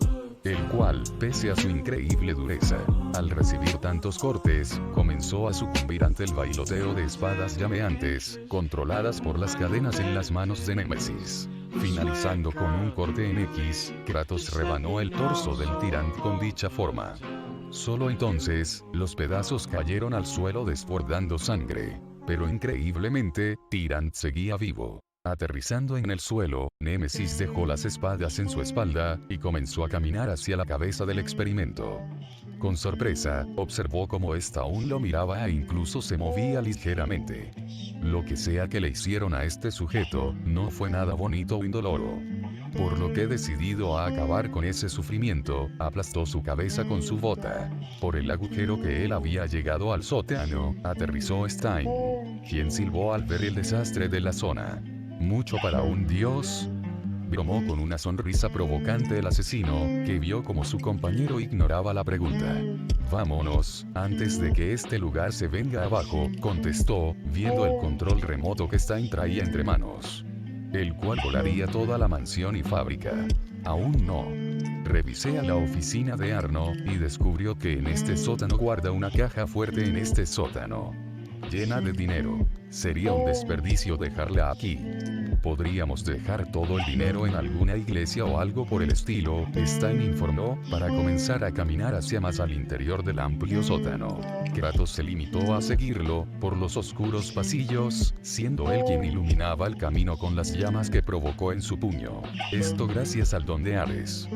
el cual, pese a su increíble dureza, al recibir tantos cortes, comenzó a sucumbir ante el bailoteo de espadas llameantes, controladas por las cadenas en las manos de Némesis. Finalizando con un corte en X, Kratos rebanó el torso del Tyrant con dicha forma. Solo entonces, los pedazos cayeron al suelo desbordando sangre. Pero increíblemente, Tyrant seguía vivo. Aterrizando en el suelo, Némesis dejó las espadas en su espalda, y comenzó a caminar hacia la cabeza del experimento. Con sorpresa, observó cómo ésta aún lo miraba e incluso se movía ligeramente. Lo que sea que le hicieron a este sujeto, no fue nada bonito o indoloro. Por lo que decidido a acabar con ese sufrimiento, aplastó su cabeza con su bota. Por el agujero que él había llegado al sótano, aterrizó Stein, quien silbó al ver el desastre de la zona. Mucho para un dios. bromó con una sonrisa provocante el asesino, que vio como su compañero ignoraba la pregunta. Vámonos, antes de que este lugar se venga abajo, contestó, viendo el control remoto que Stein traía entre manos. El cual volaría toda la mansión y fábrica. Aún no. Revisé a la oficina de Arno, y descubrió que en este sótano guarda una caja fuerte en este sótano. Llena de dinero. Sería un desperdicio dejarla aquí. Podríamos dejar todo el dinero en alguna iglesia o algo por el estilo, Stein informó, para comenzar a caminar hacia más al interior del amplio sótano. Kratos se limitó a seguirlo, por los oscuros pasillos, siendo él quien iluminaba el camino con las llamas que provocó en su puño. Esto gracias al don de Ares.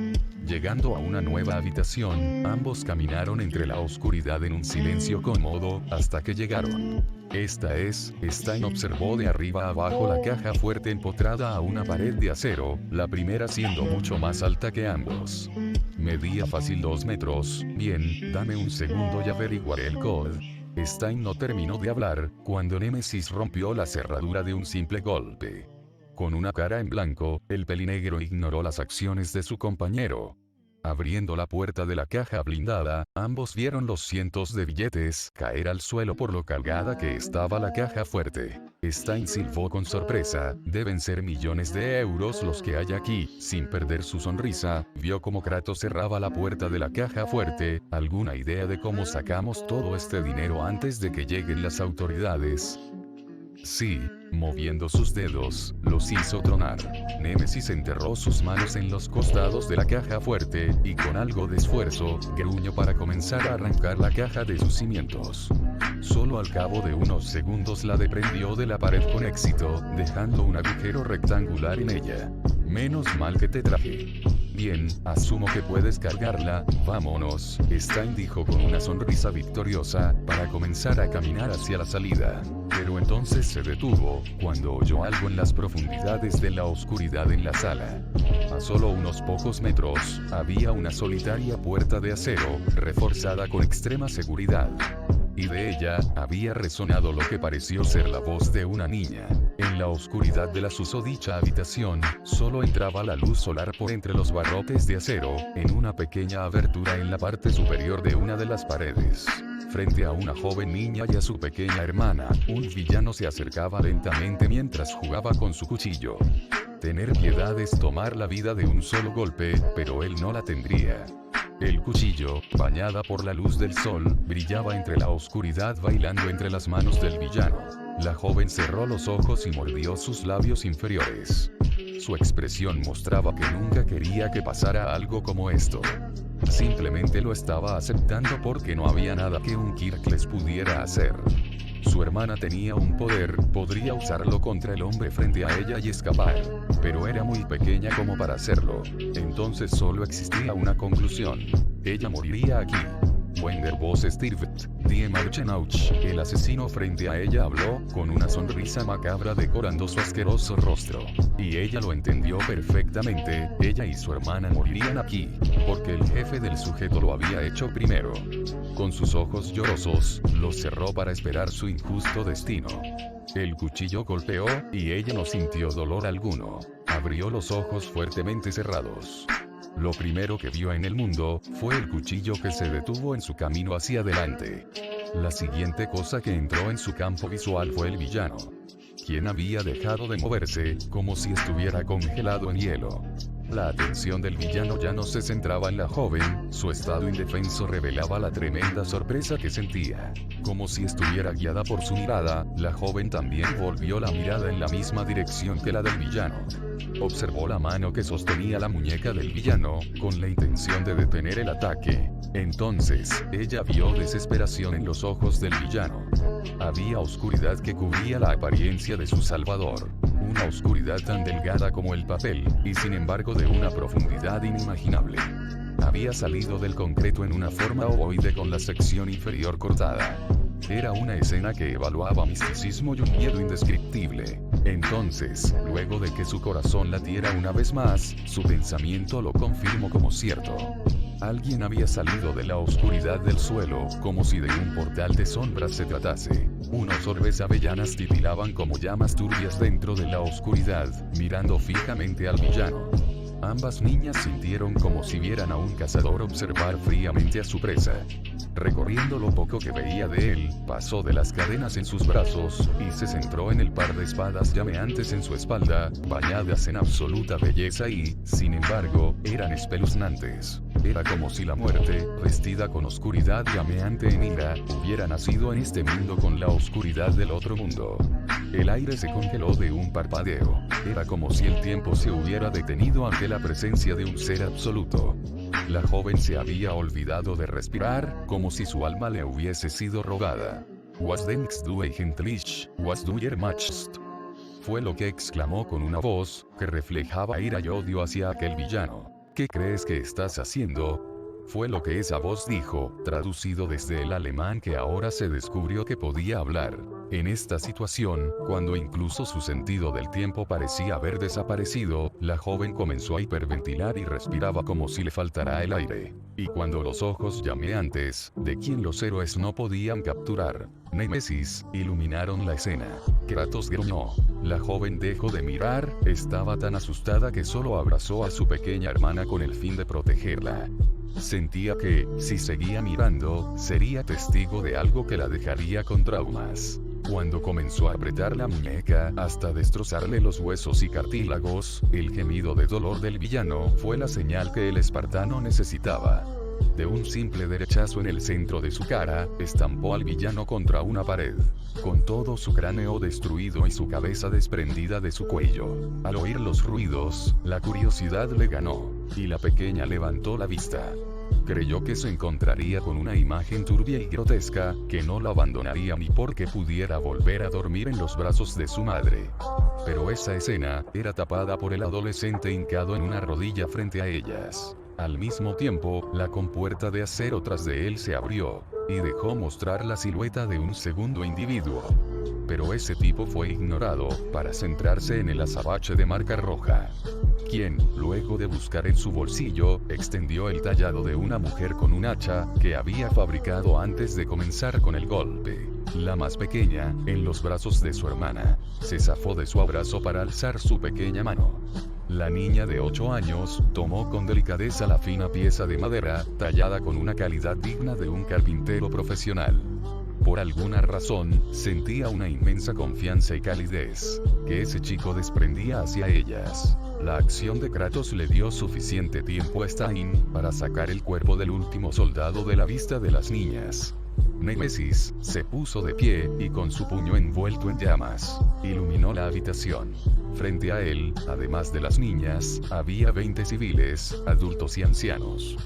Llegando a una nueva habitación, ambos caminaron entre la oscuridad en un silencio cómodo, hasta que llegaron. Stein observó de arriba abajo la caja fuerte empotrada a una pared de acero, la primera siendo mucho más alta que ambos. Medía fácil 2 metros, bien, dame un segundo y averiguaré el code. Stein no terminó de hablar, cuando Némesis rompió la cerradura de un simple golpe. Con una cara en blanco, el pelinegro ignoró las acciones de su compañero. Abriendo la puerta de la caja blindada, ambos vieron los cientos de billetes caer al suelo por lo cargada que estaba la caja fuerte. Stein silbó con sorpresa, deben ser millones de euros los que hay aquí. Sin perder su sonrisa, vio cómo Kratos cerraba la puerta de la caja fuerte. ¿Alguna idea de cómo sacamos todo este dinero antes de que lleguen las autoridades? Sí, moviendo sus dedos, los hizo tronar. Némesis enterró sus manos en los costados de la caja fuerte, y con algo de esfuerzo, gruñó para comenzar a arrancar la caja de sus cimientos. Solo al cabo de unos segundos la desprendió de la pared con éxito, dejando un agujero rectangular en ella. Menos mal que te traje. Bien, asumo que puedes cargarla, vámonos, Stein dijo con una sonrisa victoriosa, para comenzar a caminar hacia la salida. Pero entonces se detuvo, cuando oyó algo en las profundidades de la oscuridad en la sala. A solo unos pocos metros, había una solitaria puerta de acero, reforzada con extrema seguridad. Y de ella, había resonado lo que pareció ser la voz de una niña. En la oscuridad de la susodicha habitación, solo entraba la luz solar por entre los barrotes de acero, en una pequeña abertura en la parte superior de una de las paredes. Frente a una joven niña y a su pequeña hermana, un villano se acercaba lentamente mientras jugaba con su cuchillo. Tener piedad es tomar la vida de un solo golpe, pero él no la tendría. El cuchillo, bañada por la luz del sol, brillaba entre la oscuridad bailando entre las manos del villano. La joven cerró los ojos y mordió sus labios inferiores. Su expresión mostraba que nunca quería que pasara algo como esto. Simplemente lo estaba aceptando porque no había nada que un Kirkles pudiera hacer. Su hermana tenía un poder, podría usarlo contra el hombre frente a ella y escapar. Pero era muy pequeña como para hacerlo. Entonces solo existía una conclusión. Ella moriría aquí. Wender vos stirbt, die Marchenauch. El asesino frente a ella habló, con una sonrisa macabra decorando su asqueroso rostro. Y ella lo entendió perfectamente, ella y su hermana morirían aquí, porque el jefe del sujeto lo había hecho primero. Con sus ojos llorosos, los cerró para esperar su injusto destino. El cuchillo golpeó, y ella no sintió dolor alguno. Abrió los ojos fuertemente cerrados. Lo primero que vio en el mundo, fue el cuchillo que se detuvo en su camino hacia adelante. La siguiente cosa que entró en su campo visual fue el villano, quien había dejado de moverse, como si estuviera congelado en hielo. La atención del villano ya no se centraba en la joven, su estado indefenso revelaba la tremenda sorpresa que sentía. Como si estuviera guiada por su mirada, la joven también volvió la mirada en la misma dirección que la del villano. Observó la mano que sostenía la muñeca del villano, con la intención de detener el ataque. Entonces, ella vio desesperación en los ojos del villano. Había oscuridad que cubría la apariencia de su salvador. Una oscuridad tan delgada como el papel, y sin embargo de una profundidad inimaginable. Había salido del concreto en una forma ovoide con la sección inferior cortada. Era una escena que evaluaba misticismo y un miedo indescriptible. Entonces, luego de que su corazón latiera una vez más, su pensamiento lo confirmó como cierto. Alguien había salido de la oscuridad del suelo, como si de un portal de sombras se tratase. Unos orbes avellanas titilaban como llamas turbias dentro de la oscuridad, mirando fijamente al villano. Ambas niñas sintieron como si vieran a un cazador observar fríamente a su presa. Recorriendo lo poco que veía de él, pasó de las cadenas en sus brazos, y se centró en el par de espadas llameantes en su espalda, bañadas en absoluta belleza y, sin embargo, eran espeluznantes. Era como si la muerte, vestida con oscuridad llameante en ira, hubiera nacido en este mundo con la oscuridad del otro mundo. El aire se congeló de un parpadeo. Era como si el tiempo se hubiera detenido ante la presencia de un ser absoluto. La joven se había olvidado de respirar, como si su alma le hubiese sido robada. Was denkst du eigentlich, was du hier machst? Fue lo que exclamó con una voz, que reflejaba ira y odio hacia aquel villano. ¿Qué crees que estás haciendo? Fue lo que esa voz dijo, traducido desde el alemán que ahora se descubrió que podía hablar. En esta situación, cuando incluso su sentido del tiempo parecía haber desaparecido, la joven comenzó a hiperventilar y respiraba como si le faltara el aire. Y cuando los ojos llameantes, de quien los héroes no podían capturar, Némesis, iluminaron la escena, Kratos gruñó. La joven dejó de mirar, estaba tan asustada que solo abrazó a su pequeña hermana con el fin de protegerla. Sentía que, si seguía mirando, sería testigo de algo que la dejaría con traumas. Cuando comenzó a apretar la muñeca hasta destrozarle los huesos y cartílagos, el gemido de dolor del villano fue la señal que el espartano necesitaba. De un simple derechazo en el centro de su cara, estampó al villano contra una pared, con todo su cráneo destruido y su cabeza desprendida de su cuello. Al oír los ruidos, la curiosidad le ganó, y la pequeña levantó la vista. Creyó que se encontraría con una imagen turbia y grotesca, que no la abandonaría ni porque pudiera volver a dormir en los brazos de su madre. Pero esa escena era tapada por el adolescente hincado en una rodilla frente a ellas. Al mismo tiempo, la compuerta de acero tras de él se abrió, y dejó mostrar la silueta de un segundo individuo. Pero ese tipo fue ignorado, para centrarse en el azabache de marca roja, quien, luego de buscar en su bolsillo, extendió el tallado de una mujer con un hacha, que había fabricado antes de comenzar con el golpe. La más pequeña, en los brazos de su hermana, se zafó de su abrazo para alzar su pequeña mano. La niña de 8 años, tomó con delicadeza la fina pieza de madera, tallada con una calidad digna de un carpintero profesional. Por alguna razón, sentía una inmensa confianza y calidez, que ese chico desprendía hacia ellas. La acción de Kratos le dio suficiente tiempo a Stein, para sacar el cuerpo del último soldado de la vista de las niñas. Némesis, se puso de pie, y con su puño envuelto en llamas, iluminó la habitación. Frente a él, además de las niñas, había 20 civiles, adultos y ancianos.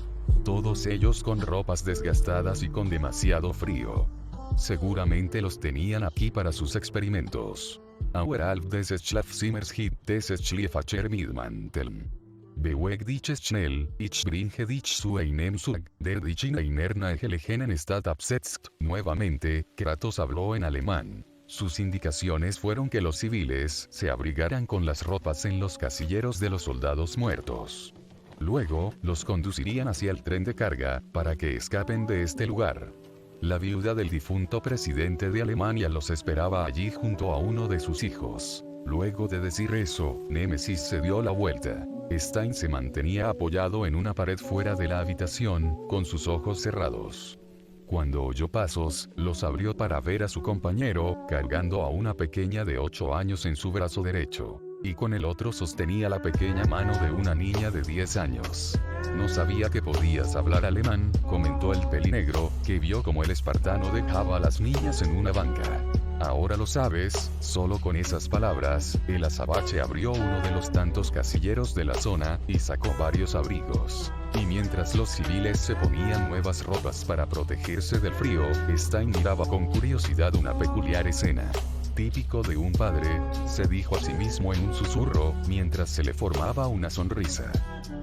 Todos ellos con ropas desgastadas y con demasiado frío. Seguramente los tenían aquí para sus experimentos. Auerhalb des Schlafzimmers hit des Schliefacher Midmanteln. Beweg dich schnell, ich bringe dich zu einem Zug, der dich in einer nahegelegenen Stadt absetzt. Nuevamente, Kratos habló en alemán. Sus indicaciones fueron que los civiles se abrigaran con las ropas en los casilleros de los soldados muertos. Luego, los conducirían hacia el tren de carga, para que escapen de este lugar. La viuda del difunto presidente de Alemania los esperaba allí junto a uno de sus hijos. Luego de decir eso, Némesis se dio la vuelta. Stein se mantenía apoyado en una pared fuera de la habitación, con sus ojos cerrados. Cuando oyó pasos, los abrió para ver a su compañero, cargando a una pequeña de 8 años en su brazo derecho. Y con el otro sostenía la pequeña mano de una niña de 10 años. No sabía que podías hablar alemán, comentó el pelinegro, que vio como el espartano dejaba a las niñas en una banca. Ahora lo sabes. Solo con esas palabras, el azabache abrió uno de los tantos casilleros de la zona, y sacó varios abrigos. Y mientras los civiles se ponían nuevas ropas para protegerse del frío, Stein miraba con curiosidad una peculiar escena. Típico de un padre, se dijo a sí mismo en un susurro, mientras se le formaba una sonrisa.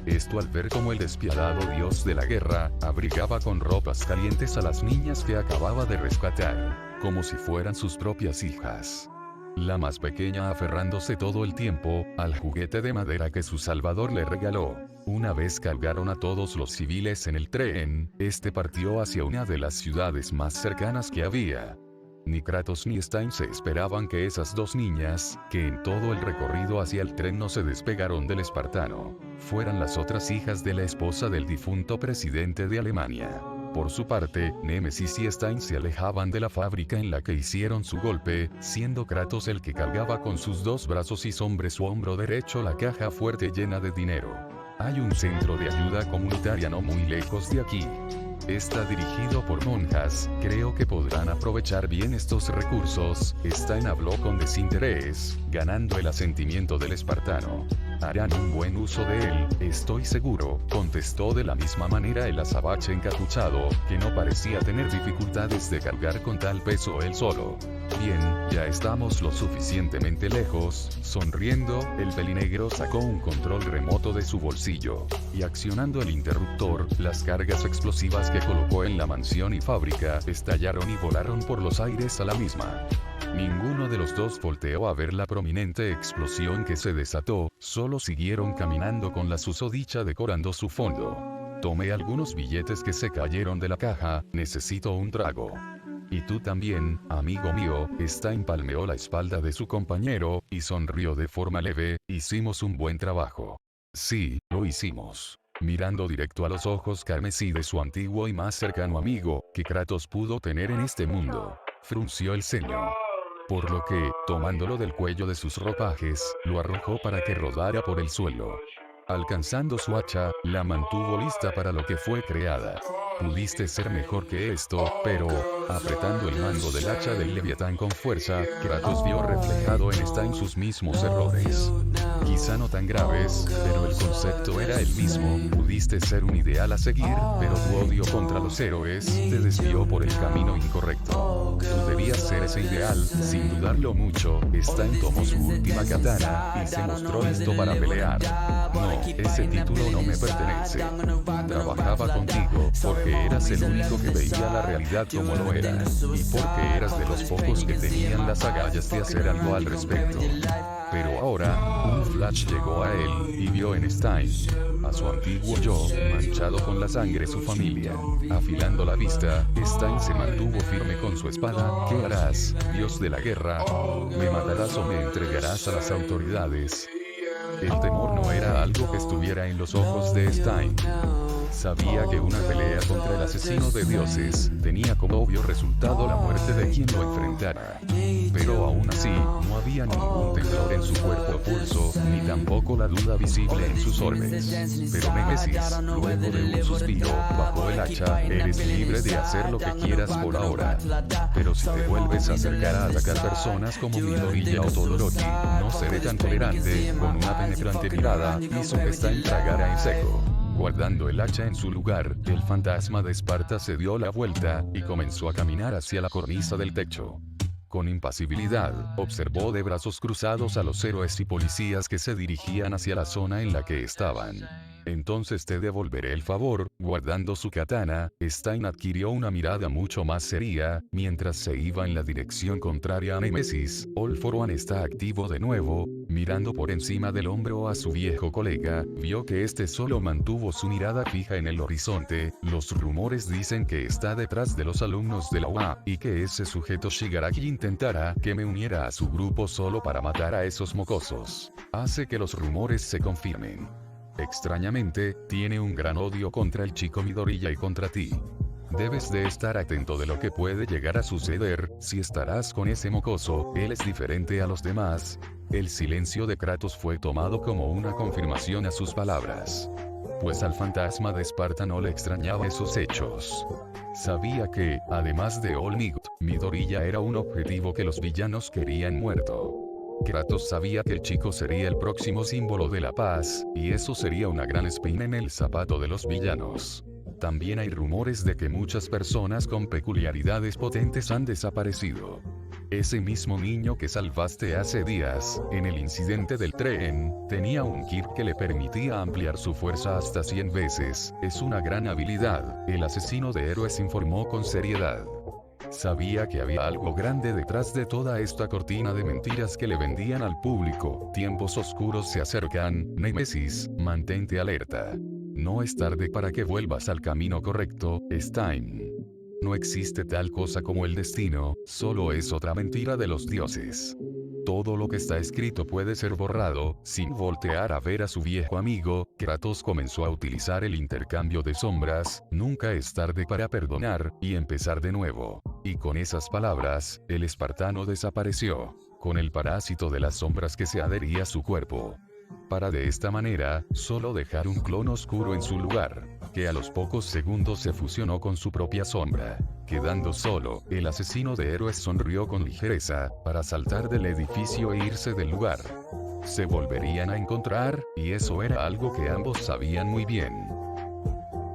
Esto al ver cómo el despiadado dios de la guerra, abrigaba con ropas calientes a las niñas que acababa de rescatar, como si fueran sus propias hijas. La más pequeña aferrándose todo el tiempo, al juguete de madera que su salvador le regaló. Una vez cargaron a todos los civiles en el tren, este partió hacia una de las ciudades más cercanas que había. Ni Kratos ni Stein se esperaban que esas dos niñas, que en todo el recorrido hacia el tren no se despegaron del espartano, fueran las otras hijas de la esposa del difunto presidente de Alemania. Por su parte, Némesis y Stein se alejaban de la fábrica en la que hicieron su golpe, siendo Kratos el que cargaba con sus dos brazos y sobre su hombro derecho la caja fuerte llena de dinero. Hay un centro de ayuda comunitaria no muy lejos de aquí. Está dirigido por monjas, creo que podrán aprovechar bien estos recursos. Stein habló con desinterés, ganando el asentimiento del espartano. Harán un buen uso de él, estoy seguro, contestó de la misma manera el azabache encapuchado, que no parecía tener dificultades de cargar con tal peso él solo. Bien, ya estamos lo suficientemente lejos. Sonriendo, el pelinegro sacó un control remoto de su bolsillo, y accionando el interruptor, las cargas explosivas que colocó en la mansión y fábrica estallaron y volaron por los aires a la misma. Ninguno de los dos volteó a ver la prominente explosión que se desató, solo siguieron caminando con la susodicha decorando su fondo. Tomé algunos billetes que se cayeron de la caja, necesito un trago. Y tú también, amigo mío. Stein palmeó la espalda de su compañero, y sonrió de forma leve, hicimos un buen trabajo. Sí, lo hicimos. Mirando directo a los ojos carmesí de su antiguo y más cercano amigo, que Kratos pudo tener en este mundo, frunció el ceño. Por lo que, tomándolo del cuello de sus ropajes, lo arrojó para que rodara por el suelo. Alcanzando su hacha, la mantuvo lista para lo que fue creada. Pudiste ser mejor que esto, pero, apretando el mango del hacha del Leviatán con fuerza, Kratos vio reflejado en Stein sus mismos errores. Quizá no tan graves, pero el concepto era el mismo. Pudiste ser un ideal a seguir, pero tu odio contra los héroes te desvió por el camino incorrecto. Tú debías ser ese ideal, sin dudarlo mucho. Stein tomó su última katana y se mostró listo para pelear. No, ese título no me pertenece. Trabajaba contigo porque eras el único que veía la realidad como lo era, y porque eras de los pocos que tenían las agallas de hacer algo al respecto. Pero ahora, un flash llegó a él, y vio en Stein a su antiguo yo, manchado con la sangre su familia. Afilando la vista, Stein se mantuvo firme con su espada. ¿Qué harás, dios de la guerra? ¿Me matarás o me entregarás a las autoridades? El temor no era algo que estuviera en los ojos de Stein. Sabía que una pelea contra el asesino de dioses tenía como obvio resultado la muerte de quien lo enfrentara. Pero aún así, no había ningún temblor en su cuerpo o pulso, ni tampoco la duda visible en sus orbes. Pero Némesis, luego de un suspiro, bajó el hacha. Eres libre de hacer lo que quieras por ahora. Pero si te vuelves a acercar a atacar personas como Midoriya o Todoroki, no seré tan tolerante. Con una penetrante mirada, hizo que Stein tragara en seco. Guardando el hacha en su lugar, el fantasma de Esparta se dio la vuelta, y comenzó a caminar hacia la cornisa del techo. Con impasibilidad, observó de brazos cruzados a los héroes y policías que se dirigían hacia la zona en la que estaban. Entonces te devolveré el favor. Guardando su katana, Stein adquirió una mirada mucho más seria, mientras se iba en la dirección contraria a Némesis. All for One está activo de nuevo. Mirando por encima del hombro a su viejo colega, vio que este solo mantuvo su mirada fija en el horizonte. Los rumores dicen que está detrás de los alumnos de la UA, y que ese sujeto Shigaraki intentará que me uniera a su grupo solo para matar a esos mocosos. Hace que los rumores se confirmen. Extrañamente, tiene un gran odio contra el chico Midoriya y contra ti. Debes de estar atento de lo que puede llegar a suceder. Si estarás con ese mocoso, él es diferente a los demás. El silencio de Kratos fue tomado como una confirmación a sus palabras. Pues al fantasma de Esparta no le extrañaba esos hechos. Sabía que, además de All Might, Midoriya era un objetivo que los villanos querían muerto. Kratos sabía que el chico sería el próximo símbolo de la paz, y eso sería una gran espina en el zapato de los villanos. También hay rumores de que muchas personas con peculiaridades potentes han desaparecido. Ese mismo niño que salvaste hace días, en el incidente del tren, tenía un kit que le permitía ampliar su fuerza hasta 100 veces. Es una gran habilidad, el asesino de héroes informó con seriedad. Sabía que había algo grande detrás de toda esta cortina de mentiras que le vendían al público. Tiempos oscuros se acercan. Némesis, mantente alerta. No es tarde para que vuelvas al camino correcto, Stein. No existe tal cosa como el destino, solo es otra mentira de los dioses. Todo lo que está escrito puede ser borrado. Sin voltear a ver a su viejo amigo, Kratos comenzó a utilizar el intercambio de sombras, nunca es tarde para perdonar, y empezar de nuevo. Y con esas palabras, el espartano desapareció, con el parásito de las sombras que se adhería a su cuerpo. Para de esta manera, solo dejar un clon oscuro en su lugar, que a los pocos segundos se fusionó con su propia sombra. Quedando solo, el asesino de héroes sonrió con ligereza, para saltar del edificio e irse del lugar. Se volverían a encontrar, y eso era algo que ambos sabían muy bien.